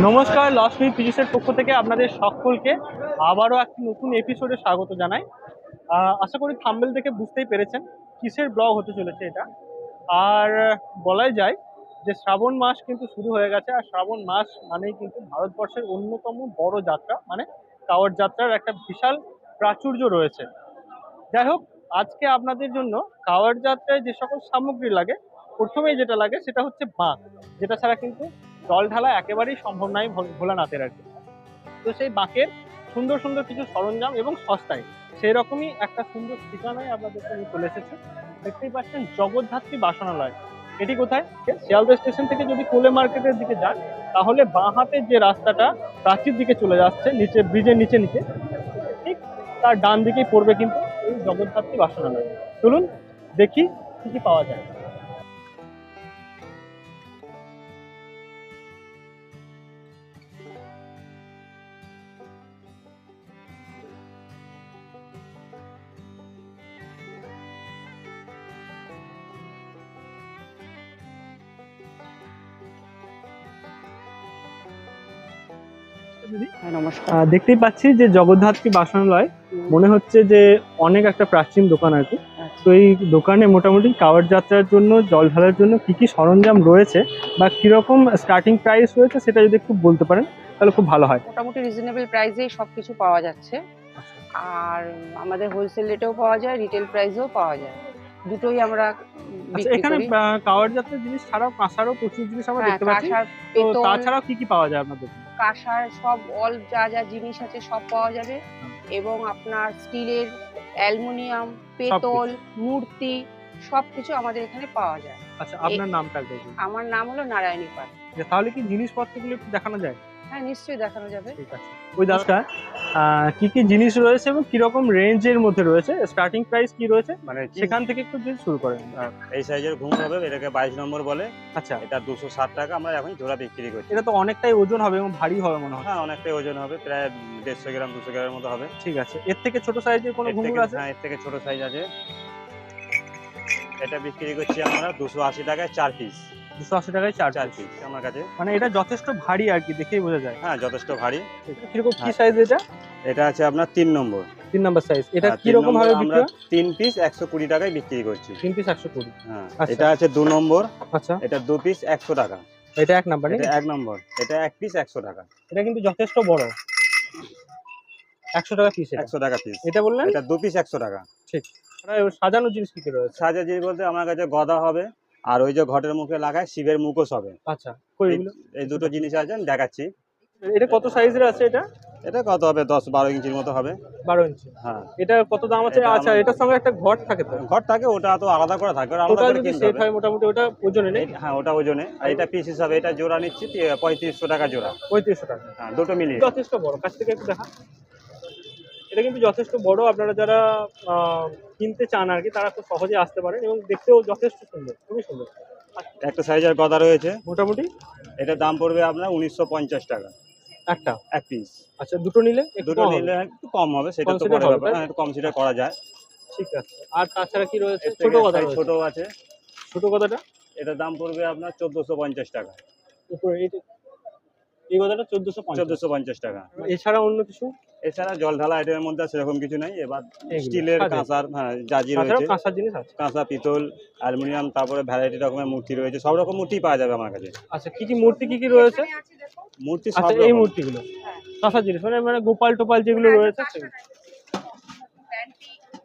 নমস্কার, lost with ফিজিক্সের পক্ষ থেকে আপনাদের সকলকে আবারও একটি নতুন এপিসোডে স্বাগত জানাই। আশা করি থাম্বনেল দেখে বুঝতেই পেরেছেন কিসের ব্লগ হতে চলেছে এটা। আর বলাই যায় যে শ্রাবণ মাস কিন্তু শুরু হয়ে গেছে, আর শ্রাবণ মাস মানেই কিন্তু ভারতবর্ষের অন্যতম বড় যাত্রা মানে কাওয়াড় যাত্রার একটা বিশাল প্রাচুর্য রয়েছে। যাই হোক, আজকে আপনাদের জন্য কাওয়াড় যাত্রায় যে সকল সামগ্রী লাগে, প্রথমেই যেটা লাগে সেটা হচ্ছে বাঁক, যেটা ছাড়া কিন্তু জল ঢালা একেবারেই সম্ভব নয় ভোলানাথের আর কি। তো সেই বাঁকের সুন্দর সুন্দর কিছু সরঞ্জাম এবং সস্তায় সেই রকমই একটা সুন্দর ঠিকানায় আপনাদেরকে নিয়ে চলে এসেছে। দেখতেই পাচ্ছেন জগদ্ধাত্রী বাসনালয়। এটি কোথায়? শিয়ালদা স্টেশন থেকে যদি কোলে মার্কেটের দিকে যান তাহলে বাঁ হাতের যে রাস্তাটা প্রাচীর দিকে চলে যাচ্ছে, নিচে ব্রিজের নিচে নিচে ঠিক তার ডান দিকেই পড়বে কিন্তু এই জগদ্ধাত্রী বাসনালয়। চলুন দেখি কি কি পাওয়া যায়। হ্যাঁ, নমস্কার। দেখতেই পাচ্ছি যে জগদ্ধাত্রী বাসনালয় মনে হচ্ছে যে অনেক একটা প্রাচীন দোকান আর কি। তো এই দোকানে মোটামুটি কাওয়াড় যাত্রার জন্য জল ঢালার জন্য কি কি সরঞ্জাম রয়েছে বা কিরকম স্টার্টিং প্রাইস রয়েছে সেটা যদি একটু বলতে পারেন তাহলে খুব ভালো হয়। মোটামুটি রিজনেবল প্রাইসেই সবকিছু পাওয়া যাচ্ছে, আর আমাদের হোলসেল রেটেও পাওয়া যায়, রিটেল প্রাইসেও পাওয়া যায়, দুটোই আমরা আচ্ছা, বিক্রি এখানে করি। কাওয়াড় যাত্রার জিনিস ছাড়াও কাঁসারও প্রচুর জিনিস আমরা হ্যাঁ, দেখতে পাচ্ছি। কাঁসার, তো পেতল, তাছাড়াও কি কি পাওয়া যায় আপনাদের? কাঁসার সব অল যা যা জিনিস আছে সব পাওয়া যাবে, এবং আপনার স্টিলের, অ্যালুমিনিয়াম, পেতল, মূর্তি সবকিছু আমাদের এখানে পাওয়া যায়। আচ্ছা, আপনার নামটা একটু বলুন। আমার নাম হলো নারায়ণী পাল। তাহলে কি জিনিসপত্রগুলো একটু দেখানো যায়? হ্যাঁ, নিশ্চয়ই দেখানো যাবে। ঠিক আছে। ওই দাদা কি কি জিনিস রয়েছে এবং কিরকম রেঞ্জের মধ্যে রয়েছে, স্টার্টিং প্রাইস কি রয়েছে মানে সেখান থেকে একটু যদি শুরু করেন। এই সাইজের ঘুম হবে, এটাকে 22 নম্বর বলে। আচ্ছা, এটা 260 টাকা আমরা এখন জোড়া বিক্রি করছি। এটা তো অনেকটাই ওজন হবে এবং ভারী হবে মনে হয়। হ্যাঁ, অনেকটাই ওজন হবে, প্রায় 150 গ্রাম 200 গ্রামের মতো হবে। ঠিক আছে, এর থেকে ছোট সাইজের কোনো ঘুঙুর আছে? হ্যাঁ, এর থেকে ছোট সাইজ আছে। এটা বিক্রি করছি আমরা 280 টাকায় 4 পিস। 280 টাকায় 4 4 পিস। পিস আমার কাছে। মানে এটা যথেষ্ট ভারী আর কি, দেখেই বোঝা যায়। হ্যাঁ, যথেষ্ট ভারী। কিরকম কি হ্যাঁ। সাইজ এটা? এটা আছে আপনার 3 নম্বর। 3 নাম্বার সাইজ। এটা হ্যাঁ, কি 3 রকম নম্বর ভাবে আমরা বিক্রি হয়? 3 পিস 120 টাকায় বিক্রি করছি। 3 পিস 120। হ্যাঁ, আচ্ছা। এটা আছে 2 নম্বর। আচ্ছা, এটা 2 পিস 100 টাকা। এটা 1 নাম্বার এটা নাকি? 1 নম্বর। এটা 1 পিস 100 টাকা। এটা কিন্তু যথেষ্ট বড়। 100 টাকা পিস এটা। 100 টাকা পিস। এটা বললেন? এটা 2 পিস 100 টাকা। ঠিক। আর সাজানোর জিনিস কি কি রয়েছে? সাজা জিনিস বলতে আমার কাছে গদা হবে, আর ওই যে ঘটের মুখে লাগায় শিবের মুখোশ হবে। আচ্ছা, কই এগুলো? এই দুটো জিনিস আছে, আমি দেখাচ্ছি। এটা কত সাইজের আছে এটা? এটা কত হবে, 10-12 ইঞ্চির মতো হবে। 12 ইঞ্চি। হ্যাঁ, এটা কত দাম আছে? এটা আচ্ছা, এটার সঙ্গে একটা ঘট থাকে তো? ঘর থাকে, ওটা তো আলাদা করে থাকে, ওটা আলাদা টোটাল করে যদি কিনতে সেট হবে। হয় মোটামুটি ওটা ওজনে নেই? হ্যাঁ, ওটা ওজনে। আর এটা পিস হিসাবে, এটা জোড়া নিচ্ছি 3500 টাকা জোড়া। 3500 টাকা। হ্যাঁ, দুটো মিলিয়ে। যথেষ্ট বড়। কাছ থেকে একটু দেখা। এটা কিন্তু যথেষ্ট বড়। আপনারা যারা কিনতে চান আর কি তারা খুব সহজে আসতে পারেন এবং দেখতেও যথেষ্ট সুন্দর, খুবই সুন্দর। একটা সাইজের গদা রয়েছে, মোটামুটি এটার দাম পড়বে আপনার 1950 টাকা একটা। এক পিস। আচ্ছা, দুটো নিলে একটু দুটো কম হবে? নিলে একটু কম হবে, সেটা তো Consider পরে হবে, ব্যাপার। তাই? হ্যাঁ, একটু কনসিডার করা যায়। ঠিক আছে। আর তাছাড়া কি রয়েছে? এর ছোট থেকে কথা size রয়েছে? ছোট আছে। ছোট কথাটা এটার দাম পড়বে আপনার 1450 টাকা। উপরে এই কথাটা 1450। 1450 টাকা। এছাড়া অন্য কিছু? এছাড়া জল ঢালা আইটেমের মধ্যে সেরকম কিছু নাই। এবার এগুলো, স্টিলের, সাজের। কাঁসার, হ্যাঁ, জাজি তাছাড়াও রয়েছে, কাঁসার জিনিস আছে? কাঁসা, পিতল, অ্যালুমিনিয়াম, তারপরে ভ্যারাইটি রকমের মূর্তি রয়েছে, সব রকম মূর্তি পাওয়া যাবে আমার কাছে। আচ্ছা, কি কি মূর্তি কি কি রয়েছে? মূর্তি সব আচ্ছা, এই রকম। মূর্তিগুলো কাঁসার জিনিস মানে মানে গোপাল টোপাল যেগুলো রয়েছে সেগুলো।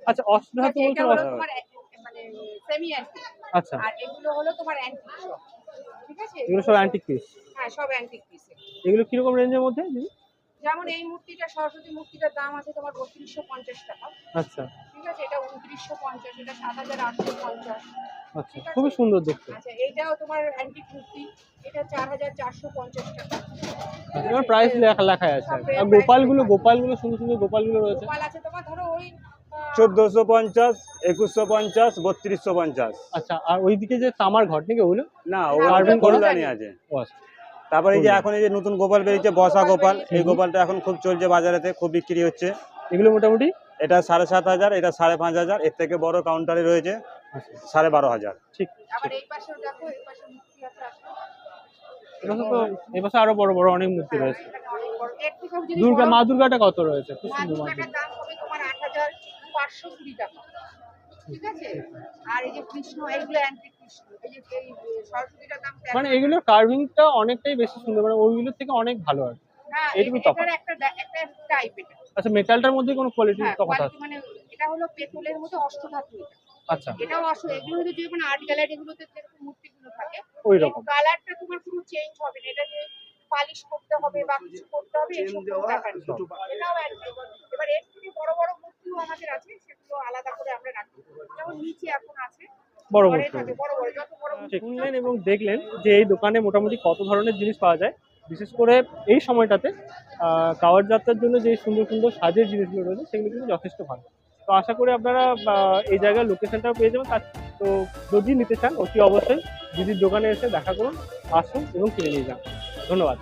আচ্ছা, অষ্টধাতু বলতে মানে সেমি অ্যান্টিক, আচ্ছা, আর এগুলো হলো তোমার অ্যান্টিক সব। ঠিক আছে, এগুলো সব অ্যান্টিক পিস। হ্যাঁ, সব অ্যান্টিক পিস। এগুলো কিরকম রেঞ্জের মধ্যে দিদি? যেমন এই মূর্তিটা, সরস্বতী মূর্তিটার দাম আছে তোমার 3250 টাকা। আচ্ছা ঠিক আছে, এটা 2950, এটা 7850। আচ্ছা, খুবই সুন্দর দেখতে। আচ্ছা, এইটাও তোমার অ্যান্টিক মূর্তি, এটা 4450 টাকা। এর প্রাইস লেখা লেখা আছে। আর গোপালগুলো সুন্দর সুন্দর গোপালগুলো রয়েছে। গোপাল আছে তোমার ধরো ওই 1450, 2150, 3250। আচ্ছা, আর ওইদিকে যে তামার ঘট নাকি ওগুলো? না, না, ওগুলো carving করা? ফুলদানি আছে। ও আচ্ছা। তারপরে এই যে ফুলদানি। এখন এই যে নতুন গোপাল বেরিয়েছে, বসা গোপাল, এই হুম। গোপালটা এখন খুব চলছে বাজারেতে, খুব বিক্রি হচ্ছে। এগুলো মোটামুটি এটা 7500, এটা 5500, এর থেকে বড় কাউন্টারে রয়েছে আচ্ছা, 12,500। ঠিক। আবার এই পাশেও দেখো, এই পাশে মূর্তি আছে। এবছর আরো বড় বড় অনেক মূর্তি রয়েছে। এর থেকেও যদি মা দুর্গাটা কত রয়েছে? খুব মা সুন্দর মা দুর্গাটার দাম হবে তোমার ৮,৫২০ টাকা। ঠিক আছে, আর এই যে কৃষ্ণ, এগুলো অ্যান্টিক কৃষ্ণ, এই যে এই সরস্বতীটার দাম মানে এগুলোর কার্ভিংটা অনেকটাই বেশি সুন্দর, মানে ওইগুলোর থেকে অনেক ভালো আর কি। হ্যাঁ, এইটুকু তফাৎ। এটার একটা টাইপ এটা। আচ্ছা, মেটালটার মধ্যে কোনো কোয়ালিটি হ্যাঁ, তফাৎ quality আছে? মানে এটা হলো পেতলের মধ্যে অষ্টধাতু এটা। আচ্ছা, এটাও এগুলো হচ্ছে যে মানে আর্ট গ্যালারিগুলোতে যেরকম মূর্তিগুলো থাকে ওই রকম। কালারটা তোমার পুরো চেঞ্জ হবে না, এটা যে পালিশ করতে হবে বা কিছু করতে হবে এসব কোনো ব্যাপার নেই। এটাও একই। এবার এর থেকে বড় বড় মূর্তিও আমাদের আছে, সেগুলো আলাদা করে আমরা রাখি। যেমন নিচে এখন আছে বড় ঘরে মূর্তি। থাকে বড় বড়, যত বড় মূর্তি শুনলেন এবং দেখলেন যে এই দোকানে মোটামুটি কত ধরনের জিনিস পাওয়া যায়, বিশেষ করে এই সময়টাতে কাওয়াড় যাত্রার জন্য যে সুন্দর সুন্দর সাজের জিনিসগুলো রয়েছে সেগুলো কিন্তু যথেষ্ট ভালো। তো আশা করি আপনারা এই জায়গার লোকেশনটাও পেয়ে যাবেন। তো যদি নিতে চান অতি অবশ্যই দিদির দোকানে এসে দেখা করুন, আসুন এবং কিনে নিয়ে যান। ধন্যবাদ।